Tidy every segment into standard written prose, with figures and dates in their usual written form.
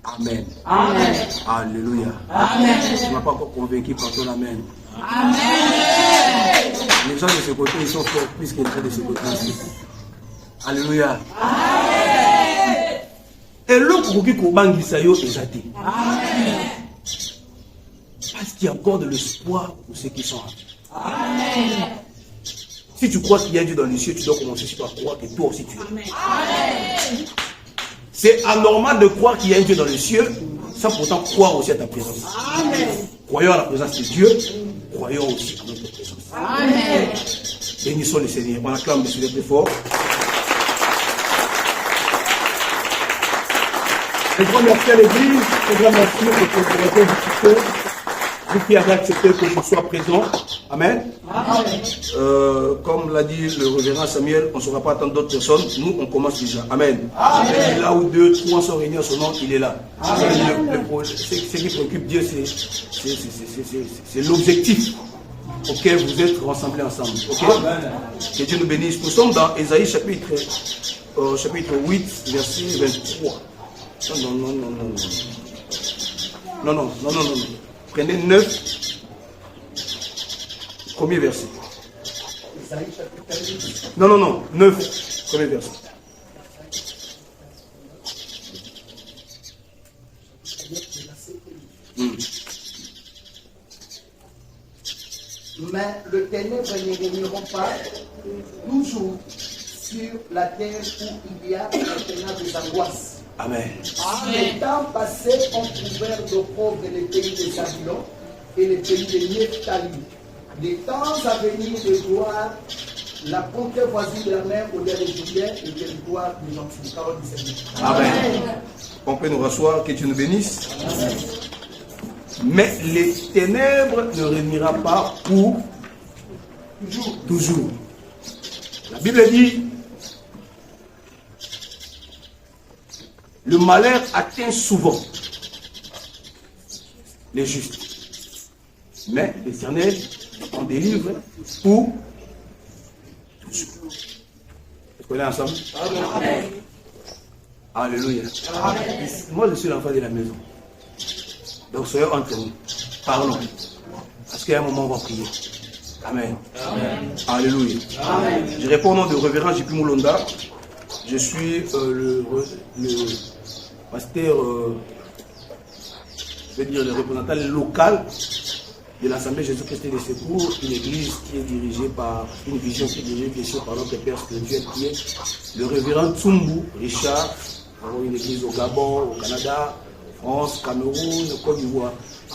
Amen. Amen. Alléluia. Amen. Tu ne m'as pas encore convaincu par ton Amen. Amen. Les gens de ce côté, ils sont forts plus que les gens de ce côté ici. Alléluia. Amen. Et l'autre qui combat Gisayo est athée. Amen. Parce qu'il y a encore de l'espoir pour ceux qui sont là. Amen. Si tu crois qu'il y a Dieu dans les cieux, tu dois commencer par croire que toi aussi tu es. Amen. C'est anormal de croire qu'il y a un Dieu dans les cieux, sans pourtant croire aussi à ta présence. Amen. Croyons à la présence de Dieu, croyons aussi à notre présence. Amen. Bénissons le Seigneur. On acclame le Seigneur plus fort. Un grand merci à l'Église, un grand merci pour votre invitation. Vous qui avez accepté que je sois présent. Amen. Amen. Comme l'a dit le révérend Samuel, on ne saura pas attendre d'autres personnes. Nous, on commence déjà. Amen. Amen. Là où 2, 3 sont réunis en son nom, il est là. Ce qui préoccupe Dieu, c'est l'objectif auquel vous êtes rassemblés ensemble. Okay? Que Dieu nous bénisse. Nous sommes dans Ésaïe chapitre 8, verset 23. Non. Prenez 9, premier verset. Non, 9, premier verset. Mais le ténèbre ne régneront pas toujours sur la terre où il y a maintenant des angoisses. Amen. Les temps passés ont couvert d'opprobre les pays de Zabulon et les pays de Nephtali. Les temps à venir de gloire, la contrée voisine de la mer au dernier juillet et le territoire des gentils. Parole du Seigneur. Amen. On peut nous rasseoir, que Dieu nous bénisse. Amen. Mais les ténèbres ne régnera pas pour toujours. La Bible dit, le malheur atteint souvent les justes. Mais l'Éternel en délivre pour toujours. Est-ce qu'on est ensemble? Amen. Alléluia. Amen. Moi, je suis l'enfant de la maison. Donc, soyons entre nous. Parlons. Parce qu'il y a un moment où on va prier. Amen. Amen. Alléluia. Amen. Je réponds au nom de révérend J.P. Moulonda. Je suis le pasteur, je veux dire le représentant local de l'Assemblée Jésus-Christ des Secours, une église qui est dirigée par, une vision qui est dirigée bien sûr par notre Père spirituel qui est le révérend Tsumbu Richard. Nous avons une église au Gabon, au Canada, France, Cameroun, Côte d'Ivoire.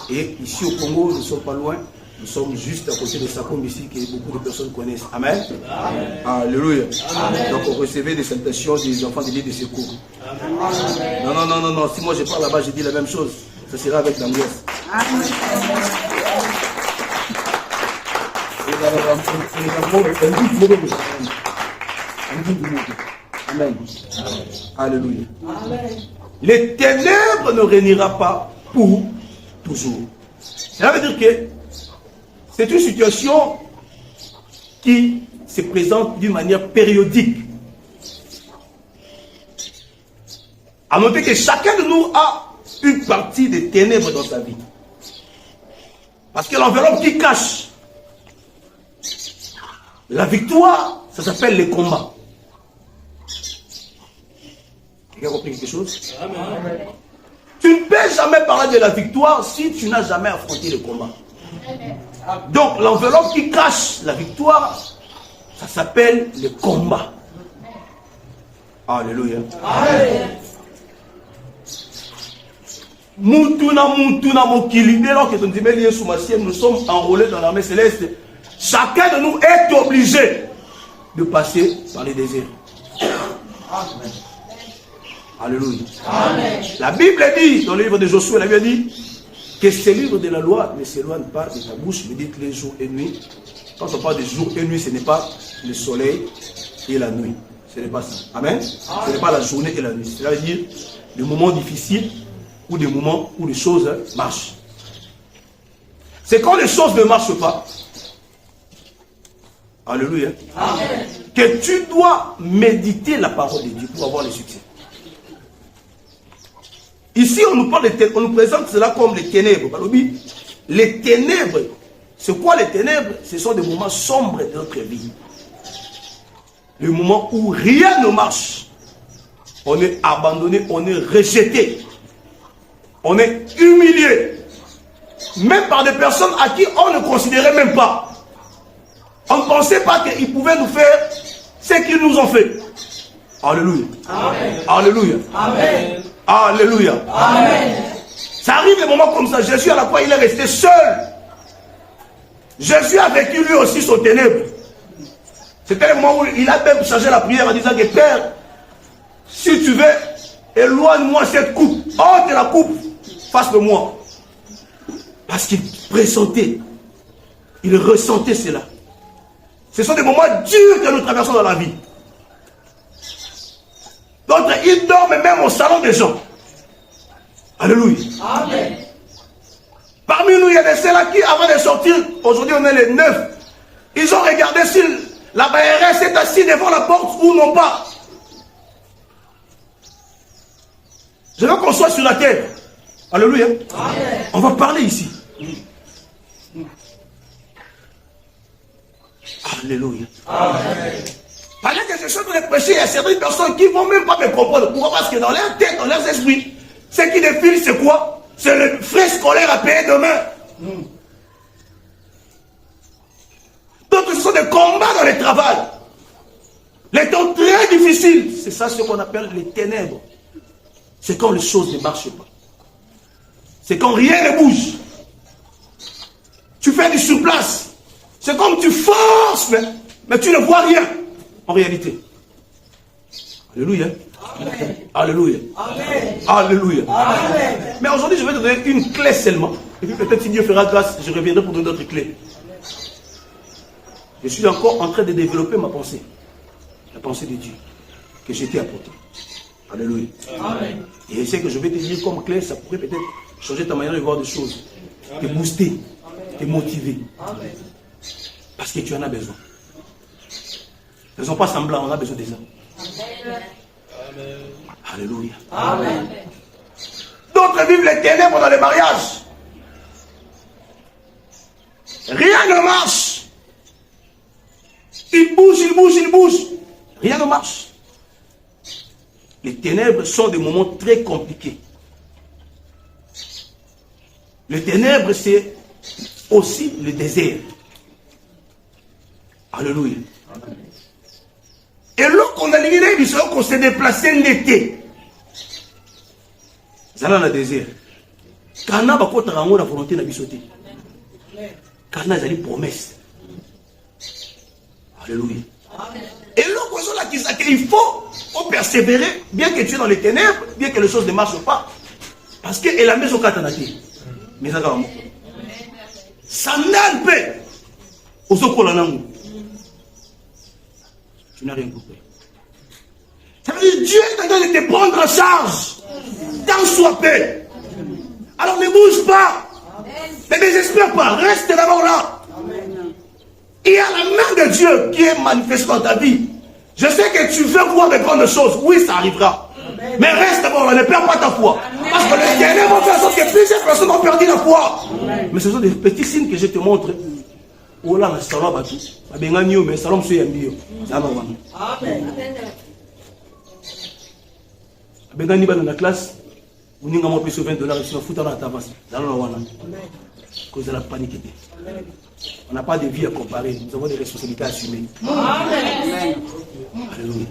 Et ici au Congo, nous ne sommes pas loin. Nous sommes juste à côté de Sakom ici, que beaucoup de personnes connaissent. Amen. Amen. Alléluia. Amen. Donc on recevait des salutations des enfants de l'île de secours. Amen. Non. Si moi je parle là-bas, je dis la même chose. Ça sera avec l'angoisse. Amen. Amen. Alléluia. Amen. Les ténèbres ne régnera pas pour toujours. Ça veut dire que c'est une situation qui se présente d'une manière périodique. À noter que chacun de nous a une partie des ténèbres dans sa vie. Parce que l'enveloppe qui cache la victoire, ça s'appelle les combats. Tu as compris quelque chose? Amen. Tu ne peux jamais parler de la victoire si tu n'as jamais affronté le combat. Donc l'enveloppe qui cache la victoire, ça s'appelle le combat. Alléluia. Amen. Nous sommes enrôlés dans l'armée céleste. Chacun de nous est obligé de passer par les déserts. Amen. Alléluia. Amen. La Bible dit, dans le livre de Josué, la Bible dit que ce livre de la loi ne s'éloigne pas de ta bouche, mais dites les jours et nuits. Quand on parle de jour et nuit, ce n'est pas le soleil et la nuit. Ce n'est pas ça. Amen. Amen. Ce n'est pas la journée et la nuit. Cela veut dire des moments difficiles ou des moments où les choses marchent. C'est quand les choses ne marchent pas. Alléluia. Amen. Que tu dois méditer la parole de Dieu pour avoir le succès. Ici, on nous parle on nous présente cela comme les ténèbres. Les ténèbres, c'est quoi les ténèbres? Ce sont des moments sombres de notre vie. Les moments où rien ne marche. On est abandonné, on est rejeté. On est humilié. Même par des personnes à qui on ne considérait même pas. On ne pensait pas qu'ils pouvaient nous faire ce qu'ils nous ont fait. Alléluia. Amen. Alléluia. Amen. Alléluia. Amen. Ça arrive des moments comme ça. Jésus à la croix, il est resté seul. Jésus a vécu lui aussi son ténèbre. C'était le moment où il a même changé la prière en disant que Père, si tu veux, éloigne-moi cette coupe. Ôte la coupe face de moi. Parce qu'il pressentait, il ressentait cela. Ce sont des moments durs que nous traversons dans la vie. D'autres, ils dorment même au salon des gens. Alléluia. Amen. Parmi nous, il y a des ceux-là qui, avant de sortir, aujourd'hui on est les 9, ils ont regardé si la BRS est assise devant la porte ou non pas. Je veux qu'on soit sur la terre. Alléluia. Amen. On va parler ici. Alléluia. Amen. Pendant que je suis en train de prêcher, il y a certaines personnes qui ne vont même pas me comprendre. Pourquoi? Parce que dans leur tête, dans leurs esprits, ce qui défile, c'est quoi? C'est le frais scolaire à payer demain. Donc ce sont des combats dans le travail. Les temps très difficiles. C'est ça ce qu'on appelle les ténèbres. C'est quand les choses ne marchent pas. C'est quand rien ne bouge. Tu fais du surplace. C'est comme tu forces, mais tu ne vois rien. En réalité. Alléluia. Amen. Alléluia. Amen. Alléluia. Amen. Mais aujourd'hui, je vais te donner une clé seulement. Et puis peut-être si Dieu fera grâce, je reviendrai pour donner d'autres clés. Je suis encore en train de développer ma pensée. La pensée de Dieu. Que j'ai été apportée. Alléluia. Amen. Et je sais que je vais te dire comme clé, ça pourrait peut-être changer ta manière de voir des choses. Te booster. Te motiver. Amen. Parce que tu en as besoin. Ne sont pas semblants, on a besoin de ça. Amen. Alléluia. Amen. D'autres vivent les ténèbres dans les mariages. Rien ne marche. Ils bougent. Rien ne marche. Les ténèbres sont des moments très compliqués. Les ténèbres, c'est aussi le désert. Alléluia. Amen. Et lorsqu'on a éliminé, il sera qu'on s'est déplacé l'été. Ça dans le désert. Kana va contre la volonté de bisoter. Kana c'est une promesse. Alléluia. Et lorsqu'on a dit qu'il faut persévérer, bien que tu es dans les ténèbres, bien que les choses ne marchent pas. Parce que la maison katanati. Mais ça va. Ça n'a pas. Aux okolanangu. Tu n'as rien compris. Ça veut dire Dieu est en train de te prendre en charge. Tant soit paix. Alors ne bouge pas. Ne désespère pas. Reste d'abord là. Il y a la main de Dieu qui est manifestée dans ta vie. Je sais que tu veux voir de grandes choses. Oui, ça arrivera. Mais reste d'abord là. Ne perds pas ta foi. Parce que les ténèbres vont faire en sorte que plusieurs personnes ont perdu la foi. Mais ce sont des petits signes que je te montre. Oh là, le salon va tout. Mais salon c'est un bio. Amen. Amen. Dans la classe, vous n'avez pas plus de $20, sinon foutre dans la tabasse. Cause de la panique. On n'a pas de vie à comparer. Nous avons des responsabilités à assumer. Amen. Alléluia.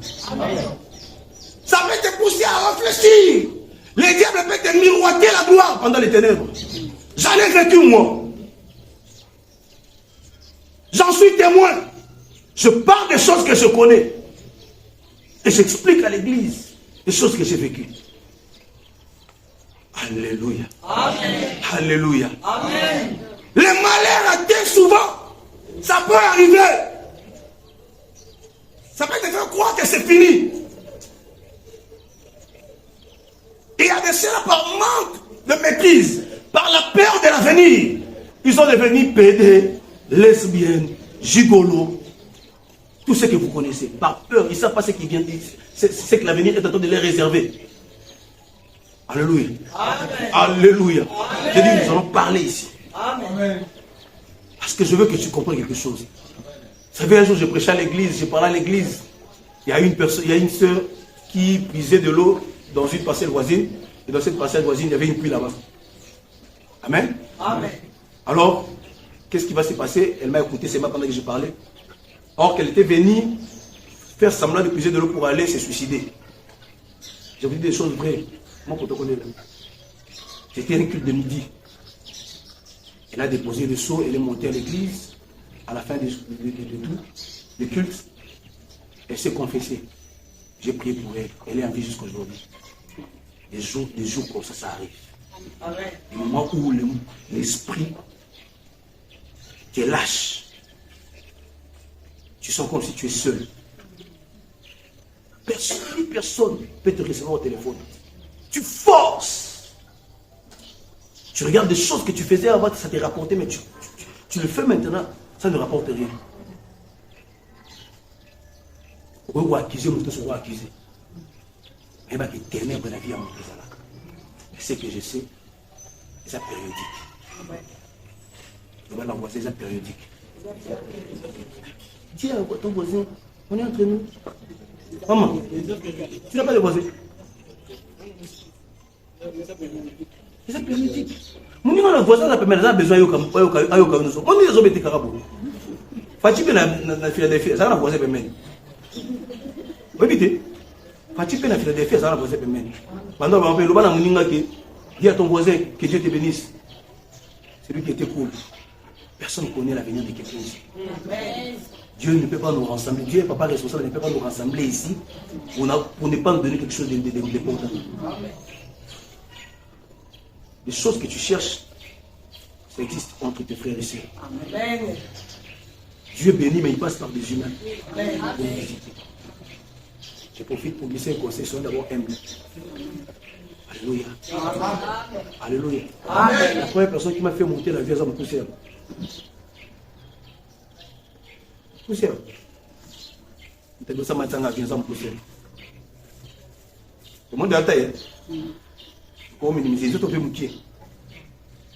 Ça peut te pousser à réfléchir. Les diables peuvent te miroiter la gloire pendant les ténèbres. J'en ai vécu moi. J'en suis témoin. Je parle des choses que je connais. Et j'explique à l'église les choses que j'ai vécues. Alléluia. Amen. Alléluia. Amen. Les malheurs atteignent souvent. Ça peut arriver. Ça peut te faire croire que c'est fini. Il y a des ceux-là par manque de maîtrise, par la peur de l'avenir. Ils sont devenus pédés, lesbiennes, gigolos, tout ce que vous connaissez. Par peur, ils ne savent pas ce qui vient, ce que l'avenir est en train de les réserver. Alléluia. Alléluia. J'ai dit, nous allons parler ici. Amen. Parce que je veux que tu comprennes quelque chose. Vous savez, un jour, je prêchais à l'église, je parlais à l'église. Il y a une personne, il y a une sœur qui puisait de l'eau dans une parcelle voisine. Et dans cette parcelle voisine, il y avait une puits là-bas. Amen. Amen. Alors, qu'est-ce qui va se passer? Elle m'a écouté seulement pendant que je parlais. Or qu'elle était venue faire semblant de puiser de l'eau pour aller se suicider. Je vous dis des choses vraies. Moi, pour te connaître, c'était un culte de midi. Elle a déposé le seau, elle est montée à l'église. À la fin de tout, le culte, elle s'est confessée. J'ai prié pour elle. Elle est en vie jusqu'à aujourd'hui. Des jours comme ça arrive. Amen. Des moments où l'esprit te lâche. Tu sens comme si tu es seul. Personne ne peut te recevoir au téléphone. Tu forces. Tu regardes des choses que tu faisais avant, ça te rapportait, mais tu le fais maintenant, ça ne rapporte rien. On va accuser, on va accuser. Mais il va être ténèbres la vie à mon président. Ce que je sais, c'est périodique. On va l'envoyer, c'est périodique. Dis à ton voisin, on est entre nous. Maman, tu n'as pas de voisin. C'est périodique. Mon niveau de voisin, a besoin de nous. On est des hommes de carabou. Fatigué na Philadelphie, ça va voisin pemeni. Oui, Fatigué na Philadelphie, ça va voisin pemeni. Pendant qu'on fait le bana muninga qui dis à ton voisin que Dieu te bénisse. C'est lui qui était cool. Personne ne connaît l'avenir de quelqu'un ici. Dieu ne peut pas nous rassembler. Dieu, papa responsable, ne peut pas nous rassembler ici pour ne pas nous donner quelque chose d'important. Les choses que tu cherches, ça existe entre tes frères et sœurs. Amen. Dieu bénit, mais il passe par des humains. Amen. Je profite pour glisser un conseil, soyons d'abord humbles. Alléluia. Amen. Alléluia. Amen. La première personne qui m'a fait monter la vie, c'est mon poussière. Poussière. Ça m'a dit que poussière. Le monde est à taille. Pour minimiser, c'est tout fait mouiller.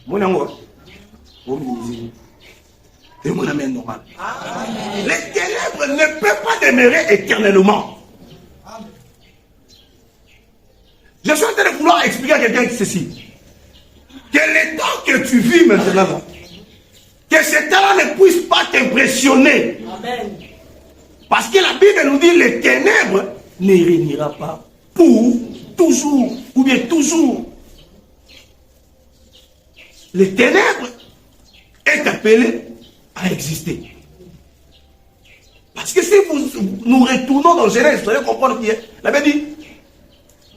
Mon amour, pour minimiser. Et mon ami normal. Les ténèbres ne peuvent pas demeurer éternellement. Je suis en train de vouloir expliquer à quelqu'un ceci. Que le temps que tu vis maintenant, que ce temps ne puisse pas t'impressionner. Amen. Parce que la Bible nous dit les ténèbres ne régnera pas pour toujours, ou bien toujours. Les ténèbres est appelé à exister. Parce que si nous retournons dans Genèse, vous allez comprendre qu'il y a. La Bible dit,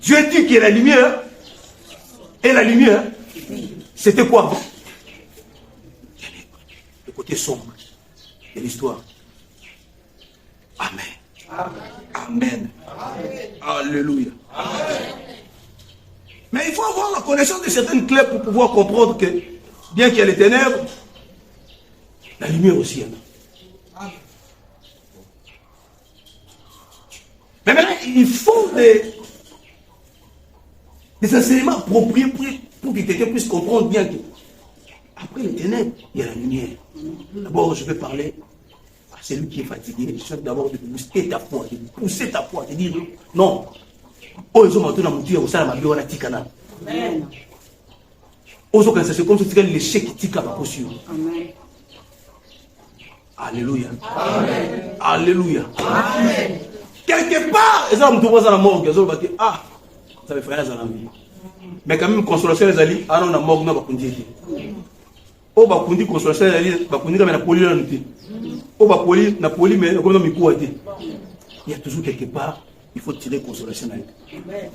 Dieu dit qu'il y a la lumière, et la lumière, c'était quoi avant? Le côté sombre de l'histoire. Amen. Amen. Amen. Alléluia. Amen. Mais il faut avoir la connaissance de certaines clés pour pouvoir comprendre que, bien qu'il y ait les ténèbres, la lumière aussi est là. Mais maintenant, il faut des enseignements appropriés pour que quelqu'un puisse comprendre bien que, après les ténèbres, il y a la lumière. D'abord, je vais parler à celui qui est fatigué. Je souhaite d'abord de booster ta foi, de pousser ta foi, de dire non. Oh, ils ont monté dans mon Dieu, ça m'a bien on a tikana. Amen. Oso quand c'est comme si tu as l'échec qui tika pas possible. Amen. Alléluia. Amen. Alléluia. Amen. Quelque part, ils ont tout dans la mort, ils ont dit ah, ça va faire ça dans la vie. Mais quand même consolation les alliés, ah non la mort n'a pas conduit. Oh bah conduit consolation les alliés, bah conduit comme la poli là n'était. Oh bah poli, na poli mais comme dans mes coups était. Il y a toujours quelque part. Il faut tirer consolation à lui.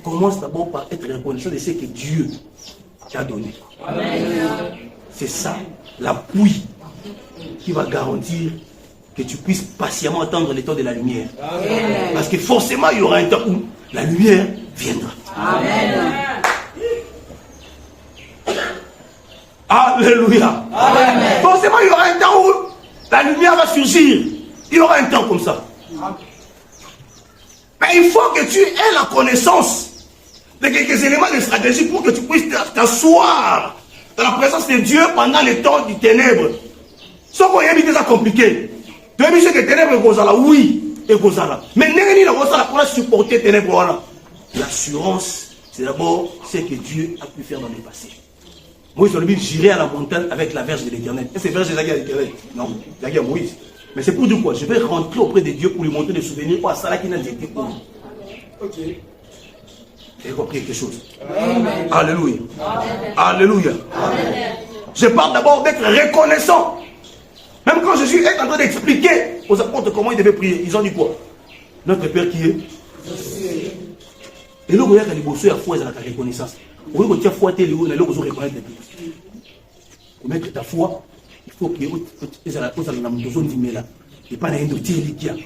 Commence d'abord par être reconnaissant de ce que Dieu t'a donné. C'est ça, l'appui qui va garantir que tu puisses patiemment attendre le temps de la lumière. Amen. Parce que forcément, il y aura un temps où la lumière viendra. Amen. Alléluia. Amen. Forcément, il y aura un temps où la lumière va surgir. Il y aura un temps comme ça. Amen. Mais il faut que tu aies la connaissance quelques éléments de stratégie pour que tu puisses t'asseoir dans la présence de Dieu pendant les temps du ténèbre. Ce qu'on a dit, c'est compliqué. Tu as dit que les ténèbres, oui, et mais n'est-ce pour supporter les ténèbres. L'assurance, c'est d'abord ce que Dieu a pu faire dans le passé. Moïse a dit, j'irai à la montagne avec la verge de l'Éternel. Et c'est verge de l'Éternel. Non, la guerre Moïse. Mais c'est pour dire quoi? Je vais rentrer auprès de Dieu pour lui montrer des souvenirs. Pour ça, qui n'a dit que pour lui. Ok. Vous avez compris quelque chose? Amen. Alléluia. Amen. Alléluia. Amen. Je parle d'abord d'être reconnaissant. Même quand je suis en train d'expliquer aux apôtres comment ils devaient prier, ils ont dit quoi? Notre Père qui est. Et là, vous voyez que les bosses à foi, ils ont la reconnaissance. Vous voyez que tu as foi, tu as reconnaître les pays. Pour mettre ta foi, il faut que tu aies la chose dans la zone d'Imela. Et pas dans une autre qui a. Vous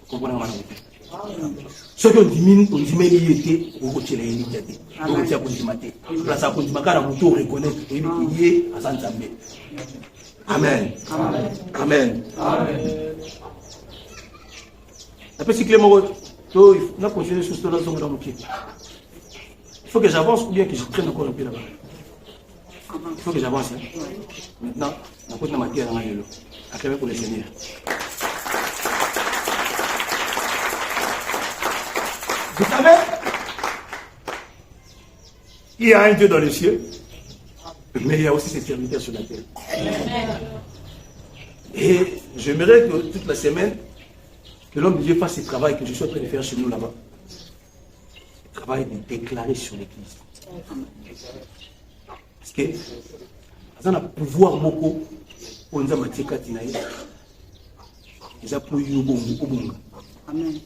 comprenez? Ce que on dit, mais il était, on retire les élites. On retire pour le matin. Là, ça continue à reconnaître qu'il est à Saint-Zambé. Amen. Amen. Amen. Amen. Après, si Clément, il continué sur ce dans mon pied. Il faut que j'avance ou bien que je traîne encore un peu là-bas. Il faut que j'avance. Hein. Maintenant, on peut ma terre dans l'eau. Acclamez pour le Seigneur. Vous savez, il y a un Dieu dans les cieux, mais il y a aussi ses serviteurs sur la terre. Et j'aimerais que toute la semaine, que l'homme de Dieu fasse ce travail que je suis en train de faire chez nous là-bas. Le travail de déclarer sur l'église. Parce que, ça a pouvoir beaucoup pour nous amener à Tinaï. Ils ont pu y aller. Amen.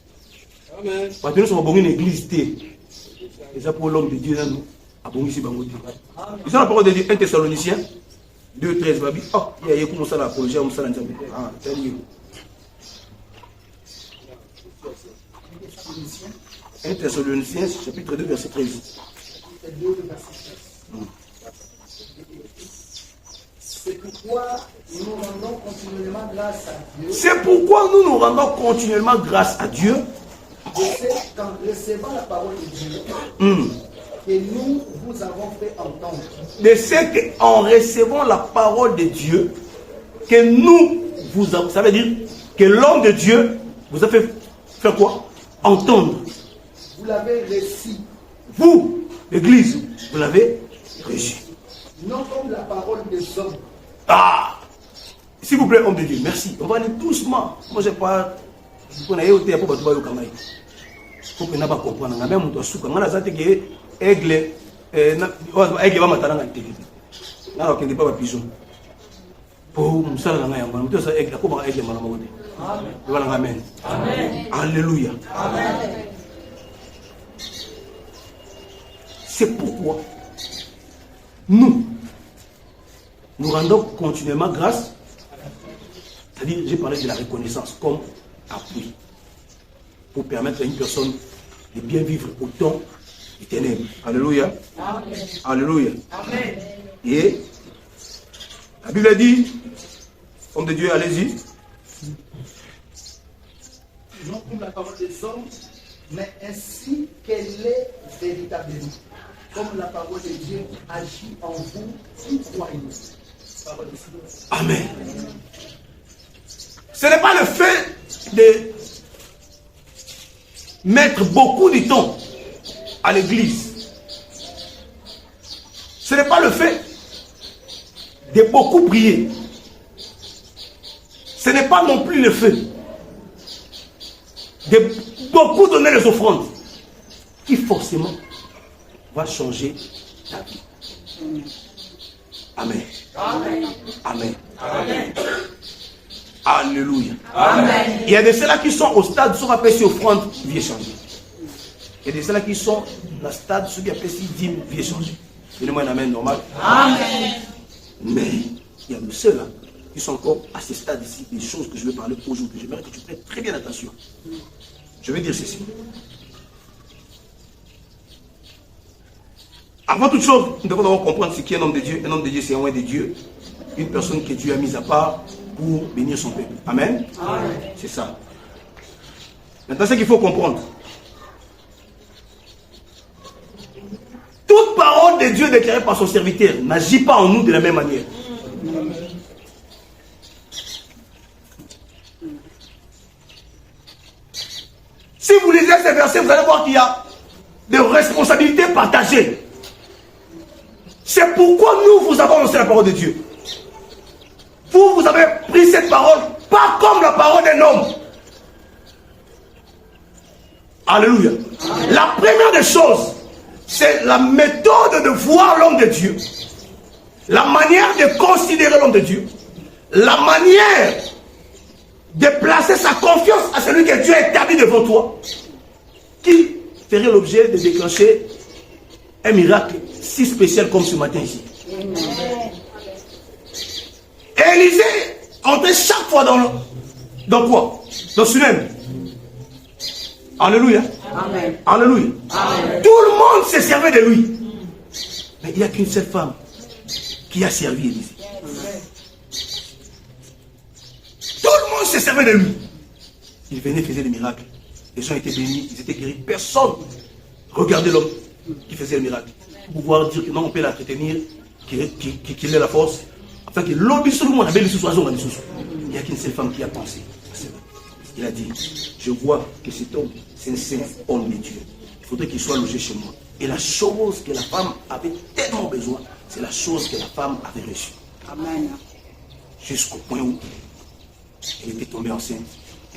Parce que nous sommes une église. Ils ont pour l'homme de Dieu. Ils ont la parole de Dieu, 1 Thessaloniciens 2, 13. Oh, il y a commencé à l'apologie. Ah, c'est mieux. 1 Thessaloniciens, chapitre 2, verset 13. C'est pourquoi nous rendons continuellement grâce à Dieu. C'est pourquoi nous nous rendons continuellement grâce à Dieu. Qu'en recevant la parole de Dieu, que nous vous avons fait entendre. De ce qu'en recevant la parole de Dieu, que nous vous avons. Ça veut dire que l'homme de Dieu vous a fait faire quoi? Entendre. Vous l'avez reçu. Vous, l'église, vous l'avez reçu. Non comme la parole des hommes. Ah! S'il vous plaît, homme de Dieu, merci. On va aller doucement. Moi, je ne sais pas. On a été pour battre le Kamaï. Faut que nous pas comprendre. On a même un souka. On a dit que aigle, aigle va mater dans la télé. Là, on ne peut pas pigeon. Pour nous ça là, on a dit ça aigle. Comment aigle malamode? Voilà, amen. Amen. Alléluia. Amen. C'est pourquoi nous rendons continuellement grâce. C'est-à-dire, j'ai parlé de la reconnaissance comme appui pour permettre à une personne de bien vivre au temps du ténèbre. Alléluia. Amen. Alléluia. Amen. Et la Bible dit, homme de Dieu, allez-y. Non comme la parole des hommes, mais ainsi qu'elle est véritablement. Comme la parole de Dieu agit en vous qui croyez. Amen. Ce n'est pas le fait de mettre beaucoup de temps à l'église. Ce n'est pas le fait de beaucoup prier. Ce n'est pas non plus le fait de beaucoup donner les offrandes qui forcément va changer ta vie. Amen. Amen. Amen. Amen. Alléluia. Amen. Il y a de ceux-là qui sont au stade, ceux qui appellent ces offrandes, vie changer. Il y a de ceux-là qui sont dans le stade, ceux qui appellent ces dîmes, vie changer. Donnez-moi un amen normal. Amen. Mais il y a de ceux-là qui sont encore à ce stade ici, des choses que je vais parler aujourd'hui. J'aimerais que tu prêtes très bien attention. Je vais dire ceci. Avant toute chose, nous devons d'abord comprendre ce qu'est un homme de Dieu. Un homme de Dieu, c'est un roi de Dieu. Une personne que Dieu a mise à part pour bénir son peuple. Amen. Amen. C'est ça. Maintenant, ce qu'il faut comprendre, de Dieu déclarée par son serviteur n'agit pas en nous de la même manière. Si vous lisez ces versets, vous allez voir qu'il y a des responsabilités partagées. C'est pourquoi nous vous avons annoncé la parole de Dieu. Vous avez pris cette parole, pas comme la parole d'un homme. Alléluia. Amen. La première des choses, c'est la méthode de voir l'homme de Dieu. La manière de considérer l'homme de Dieu. La manière de placer sa confiance à celui que Dieu a établi devant toi. Qui ferait l'objet de déclencher un miracle si spécial comme ce matin ici. Amen. Élisée entrait chaque fois dans quoi? Dans Sunem. Alléluia. Amen. Alléluia. Amen. Tout le monde se servait de lui. Mais il n'y a qu'une seule femme qui a servi Élisée. Tout le monde se servait de lui. Il venait, faisait des miracles. Les gens étaient bénis, ils étaient guéris. Personne regardait l'homme qui faisait le miracle. Pour pouvoir dire que non, on peut l'entretenir, qu'il ait la force. Afin que l'homme sur le monde avait le sous-oiseau. Il n'y a qu'une seule femme qui a pensé. Il a dit, je vois que cet homme, c'est un saint homme de Dieu. Il faudrait qu'il soit logé chez moi. Et la chose que la femme avait tellement besoin, c'est la chose que la femme avait reçue. Amen. Jusqu'au point où elle était tombée enceinte.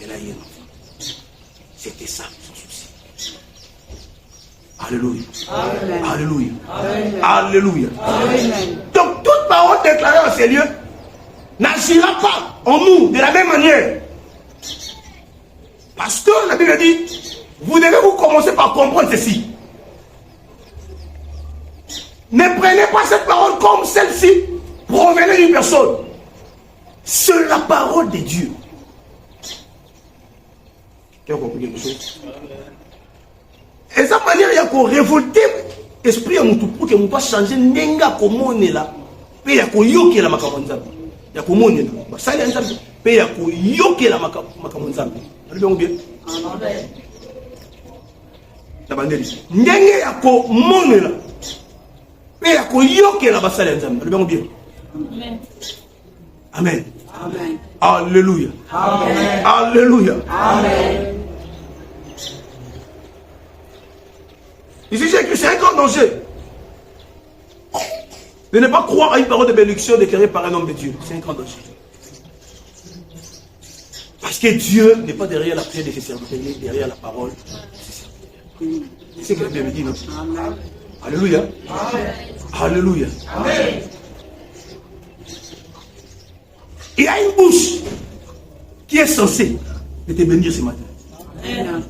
Elle a eu un enfant. C'était ça son souci. Alléluia. Amen. Alléluia. Amen. Alléluia. Amen. Donc toute parole déclarée en ces lieux n'agira pas en nous de la même manière. Parce que la Bible dit, vous devez vous commencer par comprendre ceci. Ne prenez pas cette parole comme celle-ci provenant d'une personne. C'est la parole de Dieu. Tu as compris quelque chose? Et cette manière, il y a qu'on révolter l'esprit à Moutou pour que Moutou changer n'enga comme on est là. Puis il y a qu'on yoke la makamonzambi. Il y a qu'on on est là. Ça il y a un puis il y a qu'on yoke la makamonzambi. Allez bien. Amen. La bandeli. N'enga ya qu'on on est là. Puis il y a qu'on yoke la basale nzambi. Allez bien. Amen. Amen. Amen. Alléluia. Amen. Alléluia. Amen. Ici, j'ai que c'est un grand danger de ne pas croire à une parole de bénédiction déclarée par un homme de Dieu. C'est un grand danger. Parce que Dieu n'est pas derrière la prière de ses serviteurs, il est derrière la parole de ses serviteurs. C'est ce que la Bible dit, non? Amen. Alléluia. Amen. Alléluia. Amen. Il y a une bouche qui est censée te bénir ce matin. Amen.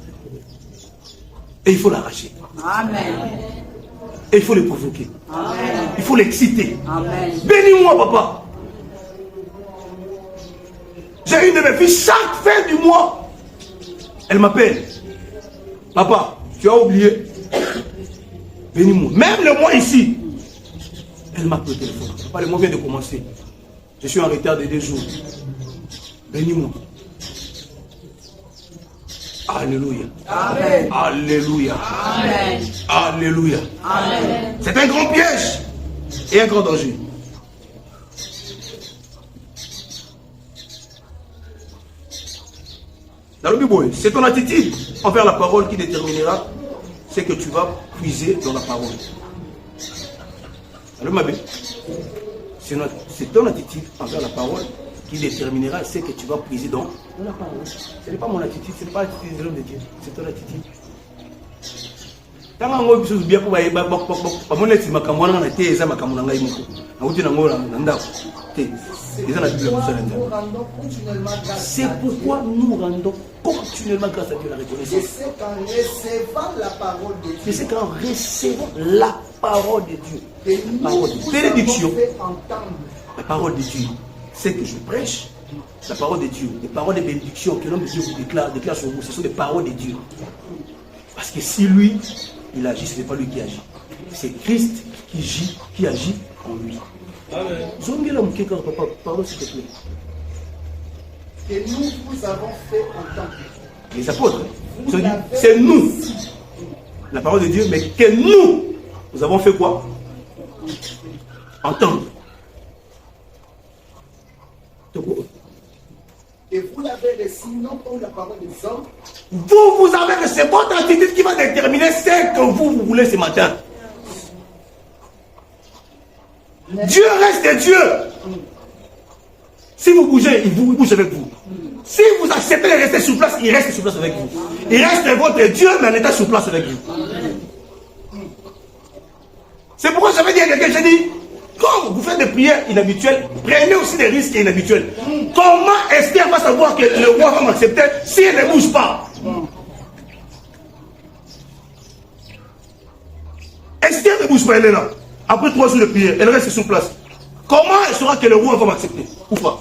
Et il faut l'arracher. Amen. Et il faut le provoquer. Amen. Il faut l'exciter. Bénis-moi, papa. J'ai une de mes filles, chaque fin du mois, elle m'appelle. Papa, tu as oublié. Bénis-moi. Même le mois ici, elle m'appelle au téléphone. Papa, le mois vient de commencer. Je suis en retard de 2 jours. Bénis-moi. Alléluia. Amen. Alléluia. Amen. Alléluia. Amen. C'est un grand piège et un grand danger. Dans le Bible, c'est ton attitude envers la parole qui déterminera ce que tu vas puiser dans la parole. Alors, ma belle, c'est ton attitude envers la parole qui déterminera ce que tu vas puiser dans la parole. Ce n'est pas mon attitude, ce n'est pas l'attitude de l'homme de Dieu, c'est ton attitude. Quand on a bien pour c'est pourquoi nous rendons continuellement grâce à Dieu la reconnaissance. C'est qu'en recevant la parole de Dieu. C'est qu'en recevant la parole de Dieu. La parole de bénédiction. La parole de Dieu. C'est que je prêche. La parole de Dieu. Les paroles de bénédiction que l'homme de Dieu vous déclare sur vous. Ce sont des paroles de Dieu. Parce que si lui, il agit, ce n'est pas lui qui agit. C'est Christ qui agit en lui. Amen. Pardon s'il te plaît. Que nous vous avons fait entendre. Les apôtres, c'est nous. La parole de Dieu, mais que nous avons fait quoi? Entendre. Et vous l'avez reçu non comme la parole des hommes. Vous avez que c'est votre attitude qui va déterminer ce que vous voulez ce matin. Dieu reste Dieu. Si vous bougez, il bouge avec vous. Si vous acceptez de rester sur place, il reste sur place avec vous. Il reste votre Dieu, mais en étant sur place avec vous. C'est pourquoi ça veut dire à quelqu'un, j'ai dit, quand vous faites des prières inhabituelles, prenez aussi des risques inhabituels. Comment Esther va savoir que le roi va m'accepter si elle ne bouge pas? Esther ne bouge pas, elle est là. Après 3 jours de prière, elle reste sur place. Comment elle saura que le roi va m'accepter ou pas?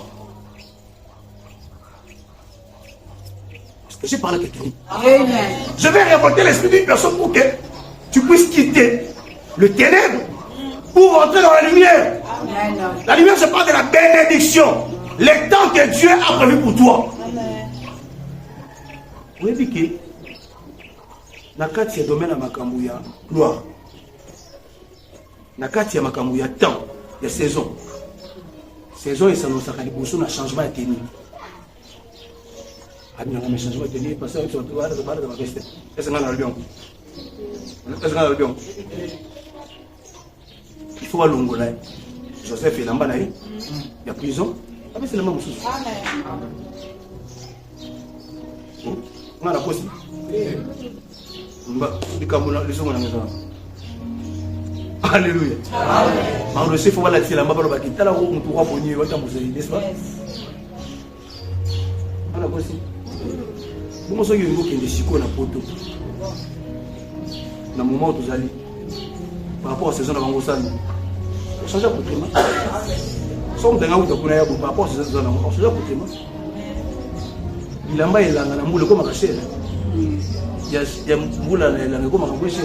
Parce que j'ai parlé avec quelqu'un. Je vais révolter l'esprit d'une personne pour que tu puisses quitter le ténèbre pour rentrer dans la lumière. La lumière, c'est pas de la bénédiction. Les temps que Dieu a prévu pour toi. Vous voyez que na kati ya domaine ya makambo ya gloire, na kati ya makambo ya temps, ya saison. Saison et sanousaka liboso na changement de tenue. Abina na changement de tenue parce que tu vas de ma veste. Est-ce que on a le lion? Est-ce qu'on a le lion? Il faut alongola. Joseph et Lamba naï. Il y a prison. Ah mais c'est le même chose. On a la poste. Alléluia. On le sait, il faut voir la tire là-bas. Il y a la roue, on pourra bonner, n'est-ce pas? On a la poste. Comment ça, il y a une qui est chico na poto. Dans le moment où vous allez, par rapport à ces zones avant vous allez, on change pour tout le monde. Somme d'un out de par rapport à ces zones, on change pour tout le monde. Il a mal la moule comme un chien. Il y a moule la comme un chien.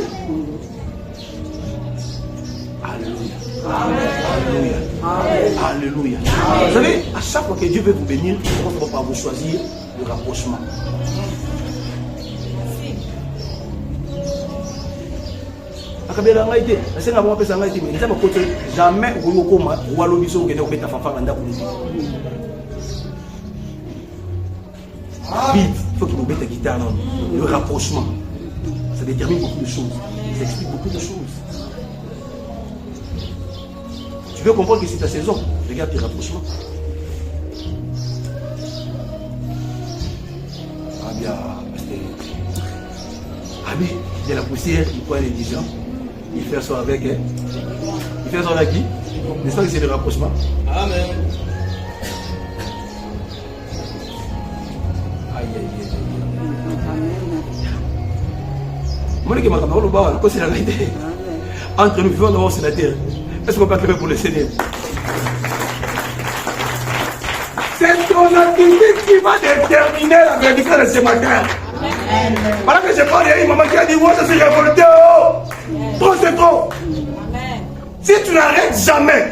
Alléluia. Alléluia. Vous savez, à chaque fois que Dieu veut vous bénir, il commence par vous choisir le rapprochement. Jamais il faut qu'il nous mette la guitare. Le rapprochement, ça détermine beaucoup de choses. Ça explique beaucoup de choses. Tu veux comprendre que c'est ta saison, regarde tes rapprochements. Ah bien, il y a la poussière, il prend les gens, il fait ça avec elle. Il fait ça avec qui? N'est-ce pas que c'est le rapprochement? Amen. Aïe, aïe, aïe. Moi, je me suis dit, entre nous vivons dans la terre. Est-ce qu'on peut acclamer pour le Seigneur? C'est ton attitude qui va déterminer la bénédiction de ce matin. Voilà que je parle, il y a une maman qui a dit, ouais, ça s'est révolté, oh! Trop, c'est trop. Si tu n'arrêtes jamais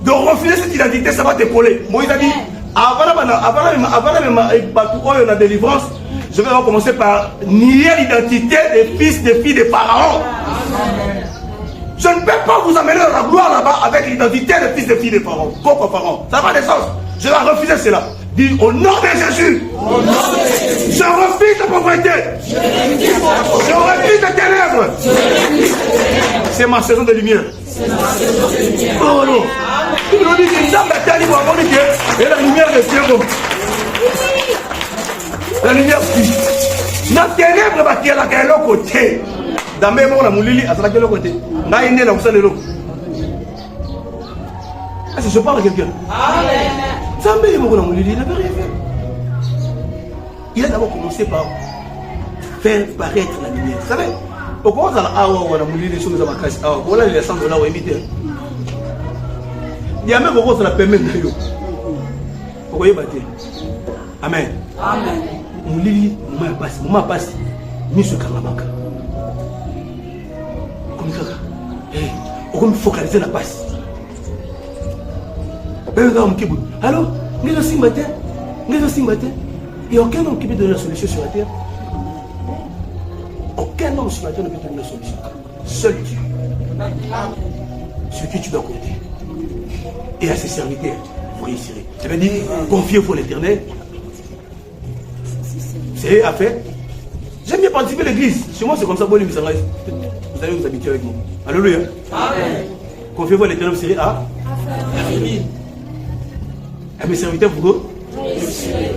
de refuser cette identité, ça va t'épauler. Moïse a dit, avant la délivrance, je vais commencer par nier l'identité des fils, des filles des pharaons. Je ne peux pas vous amener dans la gloire là-bas avec l'identité des fils, des filles des pharaons. Propre pharaon. Ça n'a pas de sens. Je vais refuser cela. Dis au nom de Jésus. Je refuse la pauvreté. Je refuse les ténèbres. C'est ma saison de lumière. Oh non. Tu me dis que ça m'a dit et la lumière de Dieu. La lumière qui. La ténèbre va tirer la quel côté. Dans mes mots, la moulili, à quel côté. N'a une là où ça le lot. Est-ce que je parle à quelqu'un? Ça m'a dit, il n'avait rien fait. Il a d'abord commencé par faire paraître la lumière. Vous savez, pourquoi on a les choses à ma caisse? Voilà les $100 au imité. Il y a même beaucoup de la permet de vous. Vous voyez, amen. Amen. Moulili, m'a passé, mis sur Kalamaka. Comme ça. On va me focaliser la passe. Alors, il n'y a aucun homme qui peut donner la solution sur la terre. Aucun homme sur la terre ne peut donner la solution. Seul Dieu. sur qui tu dois compter. Et à ses serviteurs, vous réussirez. Ça veut dire, confiez-vous à l'Éternel. C'est à faire. J'aime bien participer à l'église. Chez moi, c'est comme ça. Vous allez vous habituer avec moi. Alléluia. Amen. Confiez-vous à l'Éternel, vous serez à mes serviteurs, vous réussirez.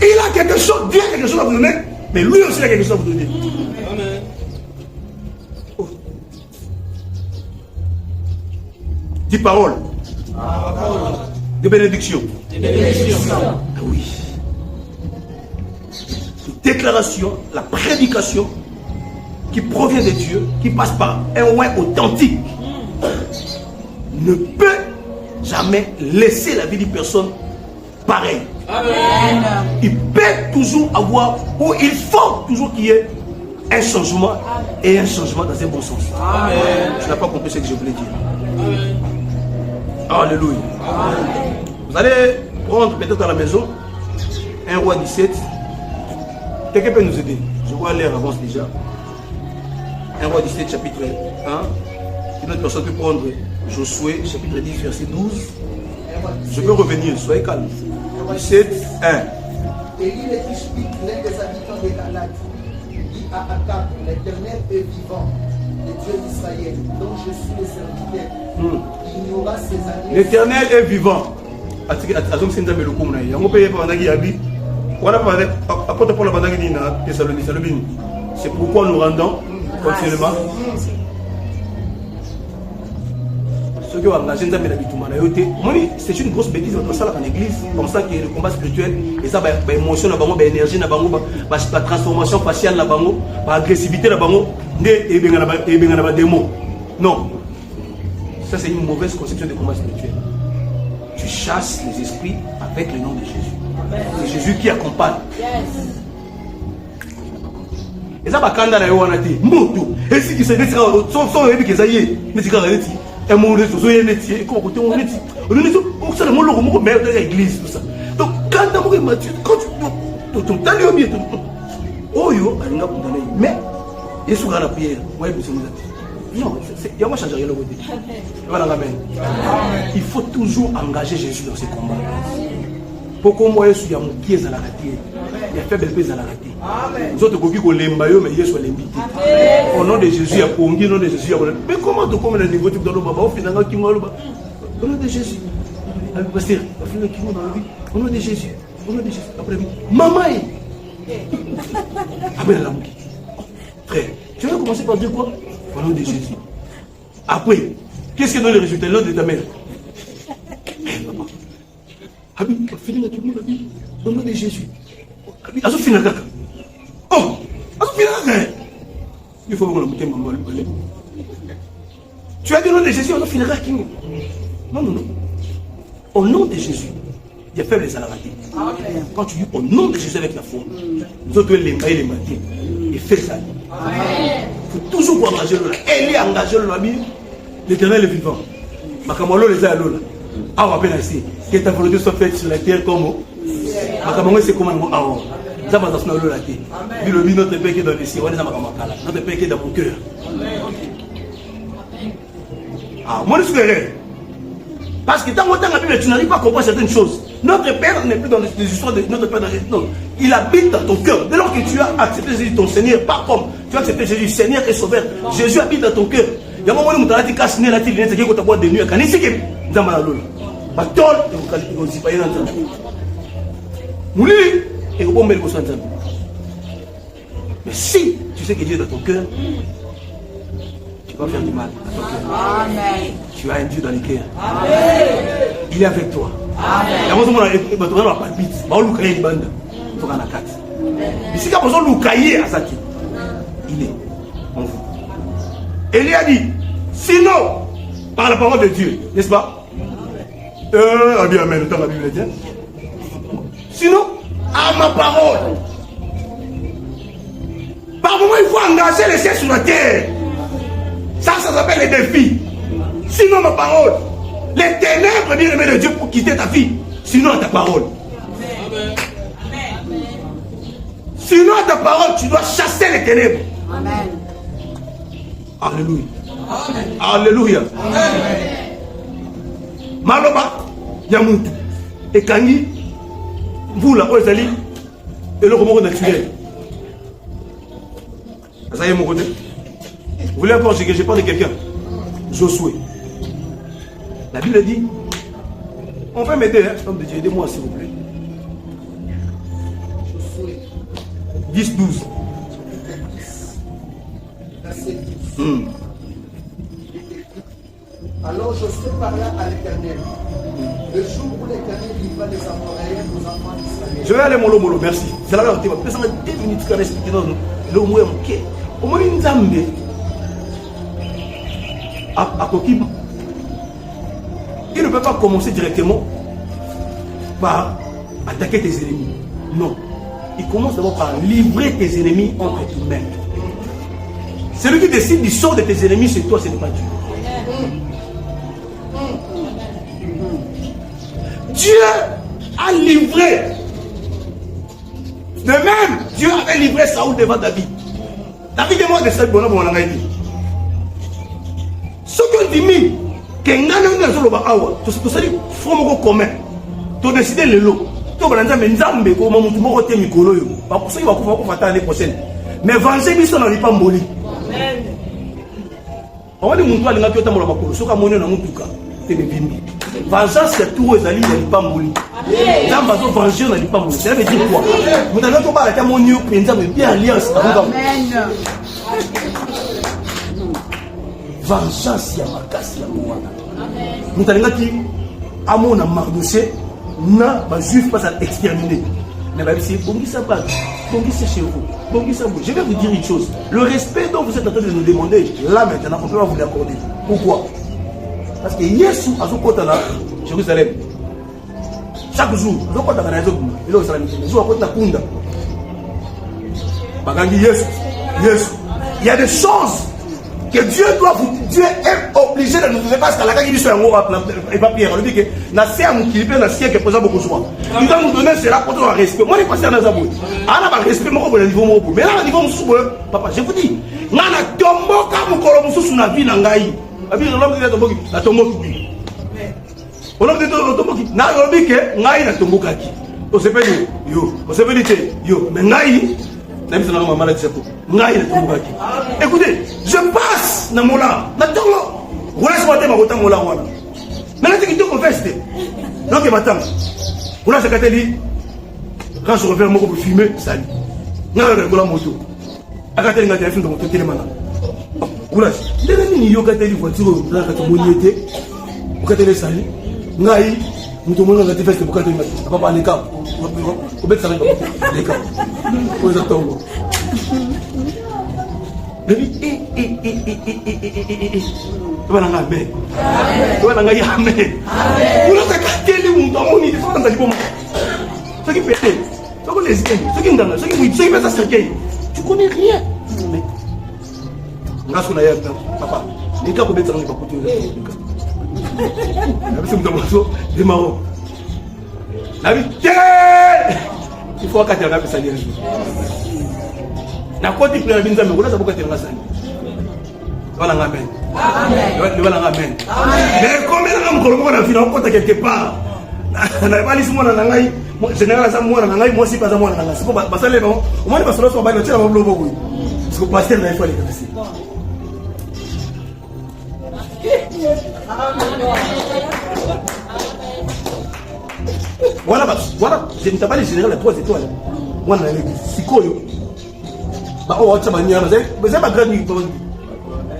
Il a quelque chose, Dieu a quelque chose à vous donner, mais lui aussi a quelque chose à vous donner. Amen. Oh. 10 paroles. De bénédiction. Ah oui. La déclaration, la prédication qui provient de Dieu, qui passe par un oint authentique, ne peut jamais laisser la vie d'une personne pareille. Amen. Il peut toujours avoir, ou il faut toujours qu'il y ait un changement, et un changement dans un bon sens. Amen. Je n'ai pas compris ce que je voulais dire. Amen. Alléluia. Amen. Vous allez prendre peut-être à la maison un roi 17. Quelqu'un peut nous aider? Je vois l'heure avance déjà. Un roi 17 chapitre 1. Une autre personne peut prendre Josué chapitre 10 verset 12. Je peux revenir, soyez calme. 17, 1. Élie le Tishbite, l'un des habitants des Galates, dit à Akab, l'Éternel est vivant, le Dieu d'Israël, dont je suis le serviteur. Il y aura ces années. L'Éternel est vivant. C'est pourquoi nous rendons continuellement. Ceux qui ont engagé c'est une grosse bêtise entre ça en église, comme ça que le combat spirituel et ça va émotion, va énergie, va transformation faciale, va agressivité, va démon. Non, ça c'est une mauvaise conception du combat spirituel. Tu chasses les esprits avec le nom de Jésus. C'est Jésus qui accompagne. Et ça va quand on a eu moto. Et si tu sais que c'est un moment de métier, comment côté on est dit, on sait le mot le mère de l'église tout ça. Donc quand tu Matthieu, quand tu t'as au mieux, oh yo, alina condamné. Mais il sera la prière. Ouais, besoin de non, il y a moi changer rien le côté. Voilà amen. Il faut toujours engager Jésus dans ces combats. Pourquoi moi je suis à mon pied à la raté, il y a faible pied à la raté. Nous autres coquilles qu'on l'aime pas, mais Jésus l'invité. Au nom de Jésus, il y a Pongi, au nom de Jésus, mais comment tu comme le niveau tu dans le baba, au final qui m'a au nom de Jésus. Pasteur, au final qui m'a dans la vie, au nom de Jésus, au nom de Jésus. Après, maman, amen la mouki. Frère, tu vas commencer par dire quoi? Au nom de Jésus. Après, qu'est-ce que donne le résultat? L'autre de ta mère. Habib, finir tout le monde, au nom de Jésus. Habib, à finir caca. Oh, à finir caca. Il faut que vous le maman. Tu as dit au nom de Jésus, on finira qui? Non, non, non. Au nom de Jésus, il y a faible les salariés. Quand tu dis au nom de Jésus avec la foi, nous autres les mailles les matins, et fais ça. Il faut toujours engager le là. Elle est engagée le là. L'Éternel est vivant. Makamolo les a là. Ah, on va peine ici. Que ta volonté soit faite sur la terre comme au. Makamolo c'est comment on a. Ça va dans le laté. Puis le notre Père qui est dans les cieux, on est dans Makamakala. Notre Père qui est dans mon cœur. Ah, moi je suis heureux. Parce que tant que la Bible, tu n'arrives pas à comprendre certaines choses. Notre Père n'est plus dans les histoires de notre Père dans les... Non, il habite dans ton cœur. Dès lors que tu as accepté Jésus, ton Seigneur, pas comme tu as accepté Jésus, Seigneur et Sauveur, Jésus habite dans ton cœur. Il y a un moment où tu as dit casse la tête, tu as boire de nuit, quand il s'est dit, tu as mal à l'eau. Batol, tu as dit, pas y aller. Mouli, et au bon bel gosse. Mais si tu sais que Dieu est dans ton cœur, tu vas faire du mal à ton cœur. Amen. Tu as un Dieu dans le cœur. Il est avec toi. Amen. Il y a un moment où tu as palpite. Il faut qu'on a 4. Mais si tu as besoin de cahier à Zaki, il est en vous. Élie a dit, sinon, par la parole de Dieu, n'est-ce pas? Amen. La Bible dit. Sinon, à ma parole. Par moment, il faut engager les cieux sur la terre. Ça s'appelle les défis. Sinon, ma parole, les ténèbres, bien-aimé de Dieu, pour quitter ta vie. Sinon, à ta parole. Amen. Sinon, à ta parole, tu dois chasser les ténèbres. Amen. Alléluia. Alléluia. Maloba, Yamutu. Et Kangi, vous là, Ozali, et le roman naturel. Ça y est, mon côté. Vous voulez encore que je parle de quelqu'un? Josué. La Bible dit, on va m'aider, hein? Homme de Dieu, aidez-moi s'il vous plaît. Josué 10, 12. verset 10. Alors Josué parla à l'Éternel. Le jour où l'Éternel livra les Amoréens aux enfants d'Israël. Je vais aller mollo mollo, merci. C'est la vérité. Ça va 2 minutes qu'on explique dans le mot ok. Au moins une Zambé. À Kokim. Il ne peut pas commencer directement par attaquer tes ennemis. Non. Il commence d'abord par livrer tes ennemis entre tes mains. Celui qui décide du sort de tes ennemis, c'est toi, ce n'est pas Dieu. Dieu a livré. De même, Dieu avait livré Saoul devant David. David est mort de cette bonne bonne. Ce qu'on dit, que tout ça, il faut commun. Tu as décidé le lot. Tu as décidé que tu as décidé que mais venger, ils sont dans les pamboli. On dit que tu as décidé que tu as décidé que vengeance, c'est tout aux alliés dans les pamboli. Dans la vengeance, dans les pamboli. Ça veut dire quoi? Vous avez dit que mon Dieu, bien alliance. Amen. Vengeance, il y a ma casse, il y a moi. Nous avons dit à mon Mardoché, na ba juif pas à exterminer. Mais bah c'est bon qui ça pas, bon qui c'est chez vous, bon qui ça vous. Je vais vous dire une chose. Le respect dont vous êtes en train de nous demander, là maintenant, on peut pas vous l'accorder. Pourquoi? Parce que Yesu a son côté là, Jérusalem. Chaque jour, il a côté là, il a son côté là, Kunda. Bagangi Yesu, Yesu. Il y a des choses que Dieu est obligé de nous faire parce que la Bible dit et pas Pierre, il dit que na c'est mon qui peut na c'est que posant beaucoup de choix. Il doit nous donner cela pour un respect. Moi, je passe dans Zabou. Ah, pas respect moi au niveau mon mais là au niveau mon papa, je vous dis, na tombo ka mon kolo sous na vie na ngai. Abi l'homme de tombo la tombo qui. On a dit tombo qui. Na lobi que ngai na tombo kaki. On se peut yo, on se peut dire yo, mais ngai écoutez, je passe dans mon là. Voilà ce matin, je vais là. Maintenant, tu te confesses. Donc, maintenant, on a ce dit, quand je reviens, je vais filmer, salut. Je vais la moto. Je vais faire un film de mon téléphone. Courage. Je vais faire une voiture, je vais faire une voiture. Je vais faire une voiture. Nous tout le monde a fait ce bouquet de match. Papa, les cas. Au bête, ça va être les cas. Aux attendons. Le dit, tu vas dans la mer. Tu vas dans la mer. Vous n'avez qu'à quel monde dans mon idée. Ce qui fait, ce qui les idées, ce qui gagnent, ce qui fait ça, c'est que tu connais rien. Mais, grâce à la papa, les cas, au bête, ça va être pas de marron. La vie, il faut que tu aies ça. La côte de la vie, ça me ça peut être voilà, amen. Voilà, amen. Mais comme on a fini en compte quelque part, on n'a pas dit moi, général, ça, moi, aussi, pas moi, c'est pas ça, les noms. Au moins, parce que l'autre, on va le tirer à mon bloc. Parce que pasteur, il faut les casser. Voilà, je ne t'ai pas les général à 3 étoiles. Moi, on a dit, c'est quoi? Bah, oh, ça m'a dit, mais c'est pas grave,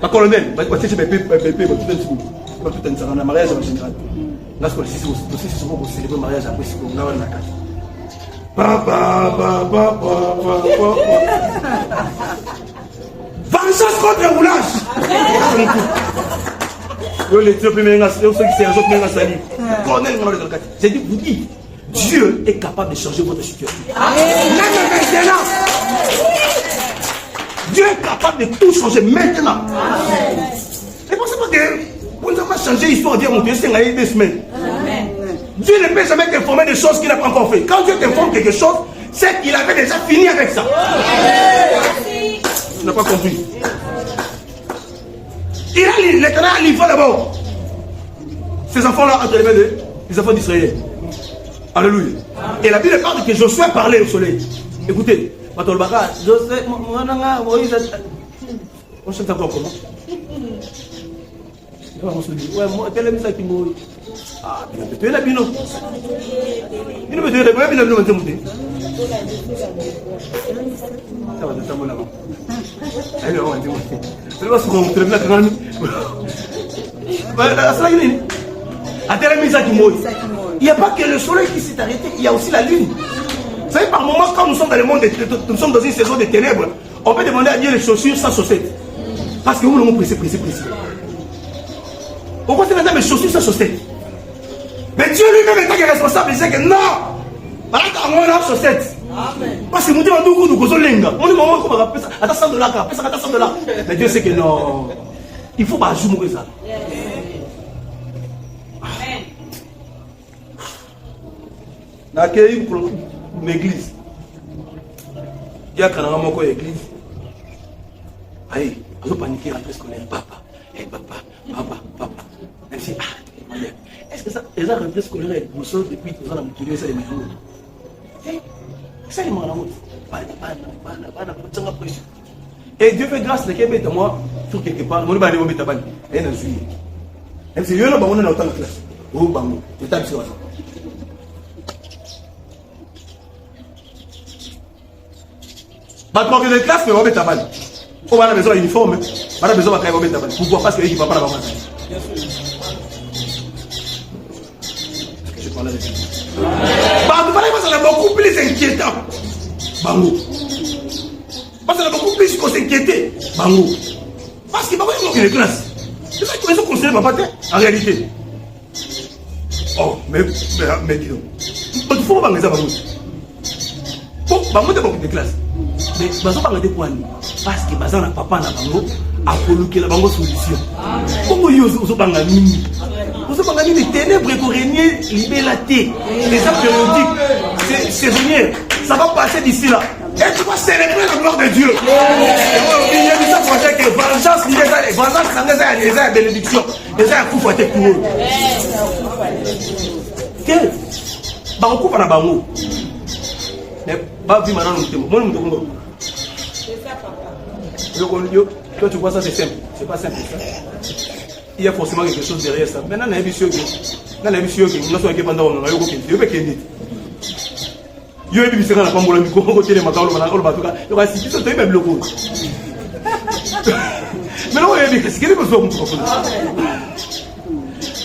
pas colonel, bah, tu sais, bébé, tout un mariage en général. Là, ce qu'on dit, c'est pour célébrer le mariage après, c'est qu'on a la carte. Vengeance contre le roulage. J'ai dit, vous dites, Dieu est capable de changer votre situation. Même maintenant. Dieu est capable de tout changer maintenant. Et pour ça que vous ne pouvez pas changer l'histoire, dire mon Dieu, c'est 2 semaines. Dieu ne peut jamais t'informer des choses qu'il n'a pas encore fait. Quand Dieu t'informe quelque chose, c'est qu'il avait déjà fini avec ça. Tu n'as pas compris. Il a l'Éternel a livré d'abord ces enfants-là entre les mains des enfants d'Israël. Alléluia. Et la Bible parle que Josué parlait au soleil. Écoutez, Josué, Moïse, on chante encore comment? On se dit, ouais, moi, quelle est la qui m'a. Ah, tu es là, Bino. Il ne me dit pas, il ne me dit pas. Ça va, c'est bon là-bas. Allez, on va dire. C'est pas ce qu'on te lève là, il n'y a pas que le soleil qui s'est arrêté, il y a aussi la lune. Vous savez, par moment, quand nous sommes dans le monde, nous sommes dans une saison de ténèbres, on peut demander à Dieu les chaussures sans chaussettes. Parce que vous l'avez pressé. Pourquoi c'est maintenant mes chaussures sans chaussettes? Mais Dieu lui-même est responsable, il sait que non, voilà quand on a chaussettes. Parce que nous disons nous nous causons lenga. On dit maman comment on ça? Attends $100, mais Dieu sait que non. Il faut pas jouer ça. L'accueil pour l'église. Il y a quand même encore l'église. Aïe, on va paniquer la presse scolaire. Papa. Elle dit, est-ce que ça, les arts de scolaire, nous sommes depuis que nous avons motivé ça les maisons? Ça, il m'a dit, et Dieu fait grâce de Québec à moi, sur quelque part, mon bani, mon bétabani, et un suivi. Et c'est là, on a autant de classe. Oh, bango, tu tapes sur ça. Maintenant que les classes, mais on va mettre ta balle. On va besoin d'uniforme, on a besoin de mettre ta balle. Pourquoi? Parce qu'il ne va pas la maman. Je parle avec lui. Ça c'est beaucoup plus inquiétant. Bango. Parce que c'est beaucoup plus qu'on s'inquiétait. Bango. Parce qu'il va y avoir une classe. C'est ça qu'ils ont considéré papa en réalité. Oh, mais dis donc. Il faut pas que ça va. Bon, bango de beaucoup de classes. Mais bazo bangade quoi ni parce que baza na papa na bango akoluki la bango solution. Comment yo banga nini? Ozo banga nini ténèbres ko régner libératé. Les actes périodiques, c'est saisonnier. Ça va passer d'ici là. Et tu vas célébrer la gloire de Dieu. Il y a ça pour dire que vengeance les a bénédiction. Les a coup pour pour eux. Que bango para bango. Mais pas vu maintenant nous témoins. Moi nous c'est ça papa. Toi tu vois ça c'est simple. C'est pas simple ça. Il y a forcément quelque chose derrière ça. Maintenant na émission qui nous sommes qui pendant on a eu aucun Dieu peut qu'il dit. Yo ebi bisera na pambola miko ko tele makalo na olo batuka. Yo ka si so to même logo. Mais non ebi qu'est-ce qu'il faut nous proposer.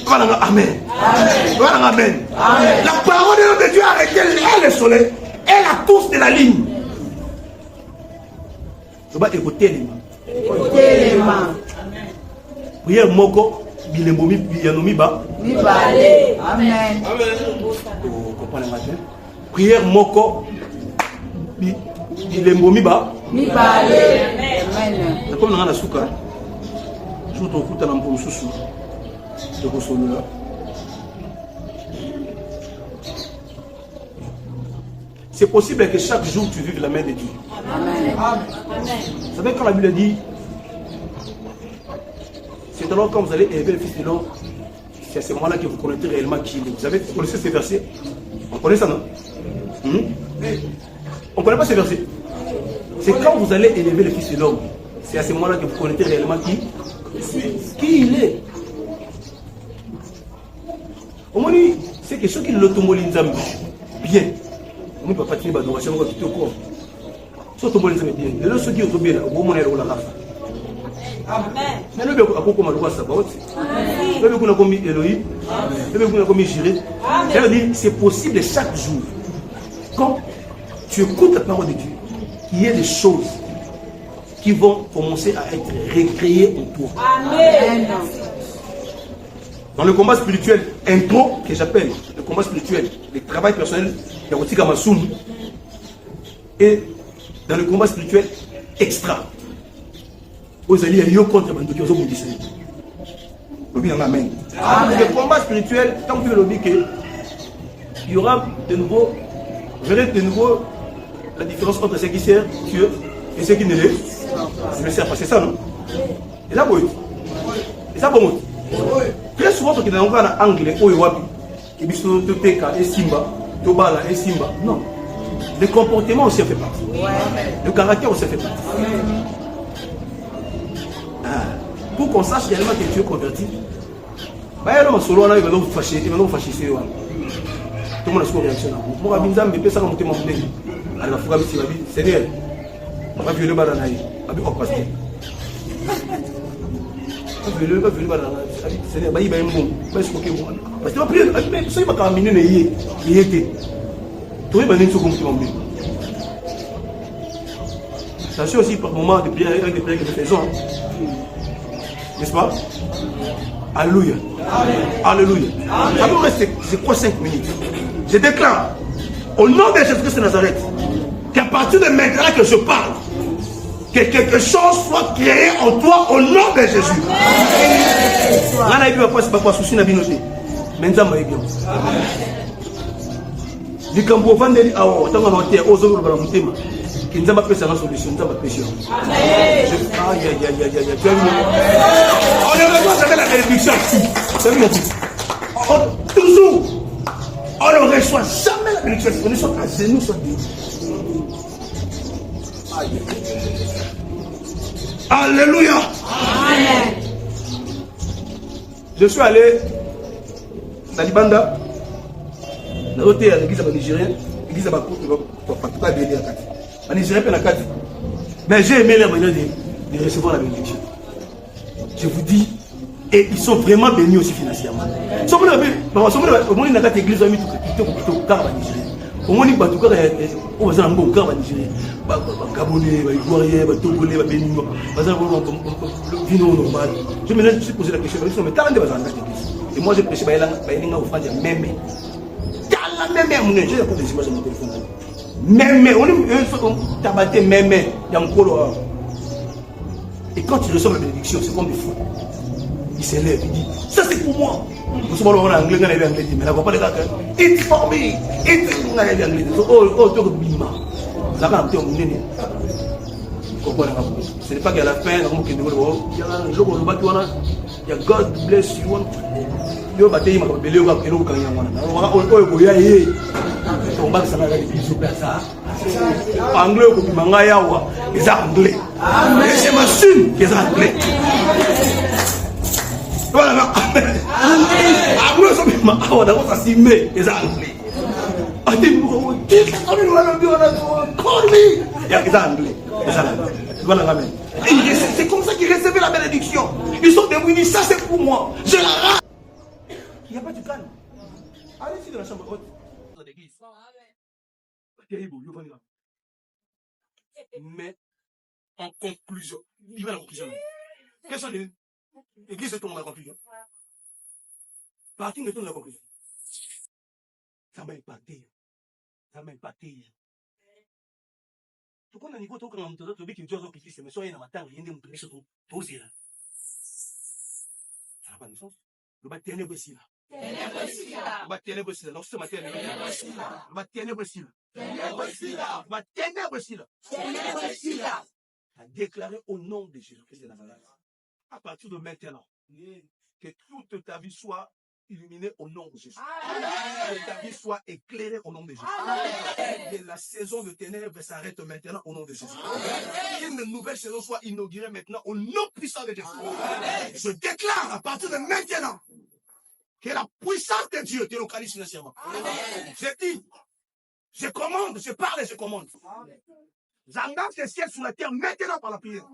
Voilà amen. Voilà amen. La parole de Dieu a arrêté le soleil. Et la touche de la ligne. Je vais écouter les mains. Prière moko, bilembomi, biyanomi ba. Amen. Vous comprenez maintenant? Prière moko, bilembomi ba. Amen. Comme on a la souka, je vous trouve tout à l'emploi sous de vos solos. C'est possible que chaque jour tu vives la main de Dieu. Amen. Vous savez quand la Bible dit, c'est alors quand vous allez élever le Fils de l'homme, c'est à ce moment-là que vous connaîtrez réellement qui il est. Vous savez, vous connaissez ces versets? On connaît ça, non? On ne connaît pas ces versets. C'est quand vous allez élever le Fils de l'homme, c'est à ce moment-là que vous connaîtrez réellement qui il est. Au moins, c'est que ceux qui l'automolisent bien. On ne peut pas tenir l'adoration, on va quitter au corps. Surtout pour les amis bien. Les ceux qui ont bien, au moment où on a la rafa. Amen. Mais le bec à quoi comme le sabbat. Le bec qu'on a commis Elohim. Le bec qu'on a commis Jiré. C'est possible chaque jour. Quand tu écoutes la parole de Dieu, il y a des choses qui vont commencer à être recréées en toi. Amen. Dans le combat spirituel intro, que j'appelle le combat spirituel, le travail personnel, il y a aussi Kamasum. Et dans le combat spirituel extra, vous allez y avoir contre Mandoki, vous allez dire Amen. Le combat spirituel, tant que vous dites qu'il y aura de nouveau, vous verrez de nouveau la différence entre ceux qui servent Dieu et ceux qui ne le servent pas. C'est ça, non? Et là, vous Et ça, bon. Très souvent, tu es dans un anglais, oh, wabi. Et puis, tu teka, et simba, tobala, et simba. Non. Le comportement aussi fait partie. Le caractère aussi fait partie. Pour qu'on sache réellement que tu es converti, il y a un solo, il va nous fâcher, il va nous fâcher. Tout le monde a une réaction. Moi, je vais me faire monter mon nez. Alors, il faut que je me dise, Seigneur, je vais violer le baranaï. Je vais passer. Je vais violer le baranaï. Seigneur, je vais violer le baranaï. Parce que je vais prier. Je vais caminer. Je vais caminer. Attention aussi par moment de prière avec des prières que nous faisons. N'est-ce pas? Alléluia. Alléluia. Ça peut rester, c'est quoi 5 minutes? Je déclare, au nom de Jésus-Christ de Nazareth, qu'à partir de maintenant que je parle, que quelque chose soit créé en toi au nom de Jésus. Là, il n'y a pas de souci. Maintenant, il y a du campo vendeli awo tanga no te ozo ko bala mutema kinza ba pesa na solution nza ba pesa aïe on ne va pas la bénédiction c'est bien toujours on ne reçoit jamais la bénédiction on est soit à genoux soit aïe alléluia amen. Je suis allé dans Libanda. L'église à Nigérien, l'église à Nigérien, mais j'ai aimé la manière de recevoir la bénédiction. Je vous dis, et ils sont vraiment bénis aussi financièrement. Au moins, il y a une église qui au moins, il y a un bon cas Nigérien. Gabonais, Ivoiriens, Togolais, Béninois, normal. Je me suis posé la question, mais quand même, et moi, j'ai prêché à même. Même, j'ai des images sur mon téléphone. Même, on est tabaté, même, il y a un colo. Et quand il reçoit la bénédiction, c'est comme des fous. Il s'élève, il dit, ça c'est pour moi. Nous sommes en anglais, mais la voix pas de quelqu'un. It's for me. It's anglais. Oh, tu es bima. Ça va un peu mon nez. Ce n'est pas qu'à la fin, il y a un jour où il y a God bless you. Yo batei makabele yo kelo kanya mwana oyo boya ye on ba sana les bisous ça anglais ko bimanga yawa eza anglais amen c'est machine eza anglais voilà amen anglais so bima awa da ko simé eza anglais ati ko call me ya eza anglais voilà amen c'est comme ça qu'ils recevaient la bénédiction. Ils sont devenus ça c'est pour moi je la rate. Il n'y a pas de calme. Allez ici dans la chambre haute. Dans l'église. Mais en conclusion, il va à la conclusion. Quelles sont les églises de ton la conclusion? Partir de ton la conclusion. Ça m'a impacté. Ça m'a impacté. Tout comme on a niveau tout quand on te dit que tu as qui se met sur une matin, il y a des moutons sur ton posé là. Ça n'a pas de sens. Le bâtiment est possible. A déclaré au nom de Jésus-Christ de Nazareth. À partir de maintenant, que toute ta vie soit illuminée au nom de Jésus. Que ta vie soit éclairée au nom de Jésus. Que la saison de ténèbres s'arrête maintenant au nom de Jésus. Qu'une nouvelle saison soit inaugurée maintenant au nom puissant de Jésus. Je déclare à partir de maintenant que la puissance de Dieu te localise financièrement. Je dis, je commande, je parle et je commande. J'engage le ciel sur la terre maintenant par la prière.